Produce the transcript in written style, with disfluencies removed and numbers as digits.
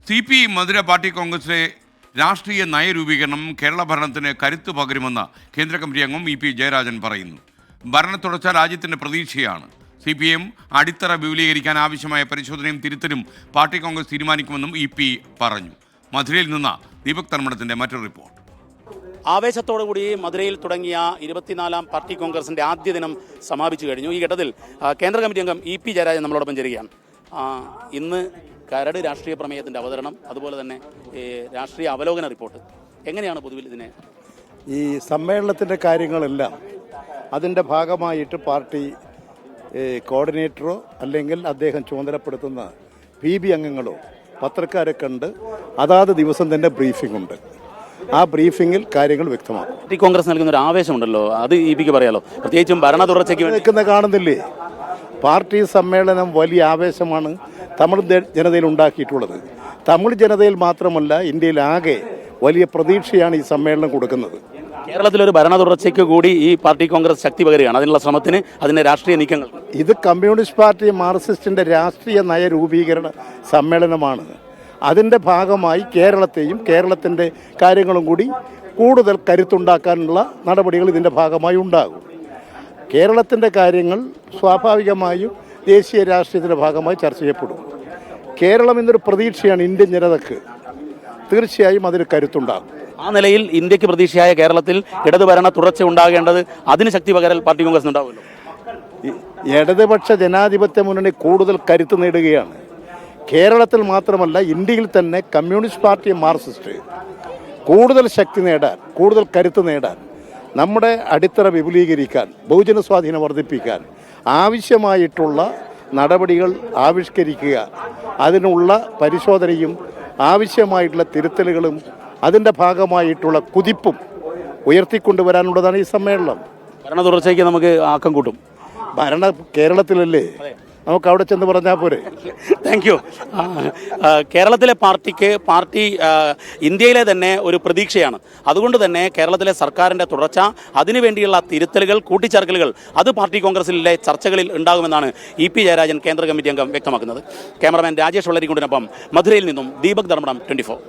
CPI മധുര party കോൺഗ്രസിലെ രാഷ്ട്രീയ നയരൂപീകരണം കേരള ഭരണത്തിന് കരുത്ത് പകരുമെന്ന് കേന്ദ്ര കമ്മിറ്റി അംഗം EP ജയരാജൻ പറയുന്നു. ഭരണത്തുടർച്ച രാജ്യത്തിന്റെ പ്രതീക്ഷയാണ്. CPM അടിത്തറ വിപുലീകരിക്കാൻ ആവശ്യമായ പരിശോധനയും തിരുത്തലും പാർട്ടി കോൺഗ്രസ് തീരുമാനിക്കുമെന്നും EP പറഞ്ഞു. മധുരയിൽ നിന്ന് ദീപക് തർമ്മടത്തിന്റെ മറ്റൊരു റിപ്പോർട്ട്. ആവേശത്തോടുകൂടി മധുരയിൽ തുടങ്ങിയ 24ാം പാർട്ടി കോൺഗ്രസിന്റെ ആദ്യ ദിനം സമാപിച്ചു കഴിഞ്ഞു. ഈ ഘട്ടത്തിൽ കേന്ദ്ര കമ്മിറ്റി അംഗം EP ജയരാജൻ നമ്മളോടൊപ്പം ചേരുകയാണ്. ഇന്ന് കരട് രാഷ്ട്രീയ പ്രമേയത്തിൻ്റെ അവതരണം, അതുപോലെ തന്നെ രാഷ്ട്രീയ അവലോകന റിപ്പോർട്ട്, എങ്ങനെയാണ് പൊതുവിൽ ഇതിനെ? ഈ സമ്മേളനത്തിൻ്റെ കാര്യങ്ങളെല്ലാം അതിൻ്റെ ഭാഗമായിട്ട് പാർട്ടി കോർഡിനേറ്ററോ അല്ലെങ്കിൽ അദ്ദേഹം ചുമതലപ്പെടുത്തുന്ന PB അംഗങ്ങളോ പത്രക്കാരെ കണ്ട് അതാത് ദിവസം തന്നെ ബ്രീഫിംഗ് ഉണ്ട്. ആ ബ്രീഫിങ്ങിൽ കാര്യങ്ങൾ വ്യക്തമാക്കും. പാർട്ടി കോൺഗ്രസ് നൽകുന്ന ഒരു ആവേശമുണ്ടല്ലോ, അത് EPക്ക് പറയാലോ. പ്രത്യേകിച്ചും ഭരണ തുടർച്ചയ്ക്ക് നിൽക്കുന്ന കാണുന്നില്ലേ? പാർട്ടി സമ്മേളനം വലിയ ആവേശമാണ് തമിഴ് ജനതയിൽ ഉണ്ടാക്കിയിട്ടുള്ളത്. തമിഴ് ജനതയിൽ മാത്രമല്ല, ഇന്ത്യയിലാകെ വലിയ പ്രതീക്ഷയാണ് ഈ സമ്മേളനം കൊടുക്കുന്നത്. കേരളത്തിലൊരു ഭരണ തുടർച്ചയ്ക്ക് കൂടി ഈ പാർട്ടി കോൺഗ്രസ് ശക്തി പകരുകയാണ്. അതിനുള്ള ശ്രമത്തിന്, അതിൻ്റെ രാഷ്ട്രീയ നീക്കങ്ങൾ. ഇത് കമ്മ്യൂണിസ്റ്റ് പാർട്ടി മാർക്സിസ്റ്റിൻ്റെ രാഷ്ട്രീയ നയരൂപീകരണ സമ്മേളനമാണ്. അതിൻ്റെ ഭാഗമായി കേരളത്തെയും കേരളത്തിൻ്റെ കാര്യങ്ങളും കൂടി കൂടുതൽ കരുത്തുണ്ടാക്കാനുള്ള നടപടികൾ ഇതിൻ്റെ ഭാഗമായി ഉണ്ടാകും. കേരളത്തിൻ്റെ കാര്യങ്ങൾ സ്വാഭാവികമായും ദേശീയ രാഷ്ട്രീയത്തിൻ്റെ ഭാഗമായി ചർച്ച ചെയ്യപ്പെടും. കേരളം ഇന്നൊരു പ്രതീക്ഷയാണ് ഇന്ത്യൻ ജനതയ്ക്ക്. തീർച്ചയായും അതിന് കരുത്തുണ്ടാകും. ആ നിലയിൽ ഇന്ത്യക്ക് പ്രതീക്ഷയായ കേരളത്തിൽ ഇടതുഭരണ തുടർച്ച ഉണ്ടാകേണ്ടത്, അതിന് ശക്തി പകരൽ പാർട്ടി കോൺഗ്രസ് ഉണ്ടാവുമല്ലോ. ഇടതുപക്ഷ ജനാധിപത്യ മുന്നണി കൂടുതൽ കരുത്ത് നേടുകയാണ്. കേരളത്തിൽ മാത്രമല്ല, ഇന്ത്യയിൽ തന്നെ കമ്മ്യൂണിസ്റ്റ് പാർട്ടി മാർക്സിസ്റ്റ് കൂടുതൽ ശക്തി നേടാൻ, കൂടുതൽ കരുത്ത് നേടാൻ, നമ്മുടെ അടിത്തറ വിപുലീകരിക്കാൻ, ബഹുജന സ്വാധീനം വർദ്ധിപ്പിക്കാൻ ആവശ്യമായിട്ടുള്ള നടപടികൾ ആവിഷ്കരിക്കുക, അതിനുള്ള പരിശോധനയും ആവശ്യമായിട്ടുള്ള തിരുത്തലുകളും അതിൻ്റെ ഭാഗമായിട്ടുള്ള കുതിപ്പും ഉയർത്തിക്കൊണ്ടുവരാനുള്ളതാണ് ഈ സമ്മേളനം. ഭരണ തുടർച്ചയ്ക്ക് നമുക്ക് ആക്കം കൂട്ടും. കേരളത്തിലല്ലേ, നമുക്ക് അവിടെ ചെന്ന് പറഞ്ഞാൽ പോരെ. Thank you. കേരളത്തിലെ പാർട്ടി ഇന്ത്യയിലെ തന്നെ ഒരു പ്രതീക്ഷയാണ്. അതുകൊണ്ട് തന്നെ കേരളത്തിലെ സർക്കാരിൻ്റെ തുടർച്ച, അതിനുവേണ്ടിയുള്ള തിരുത്തലുകൾ, കൂട്ടിച്ചേർക്കലുകൾ, അത് പാർട്ടി കോൺഗ്രസിലെ ചർച്ചകളിൽ ഉണ്ടാകുമെന്നാണ് EP ജയരാജൻ കേന്ദ്ര കമ്മിറ്റി അംഗം വ്യക്തമാക്കുന്നത്. ക്യാമറമാൻ രാജേഷ് വള്ളരിക്കുണ്ടിനൊപ്പം മധുരയിൽ നിന്നും ദീപക് ധർമ്മടം, 24.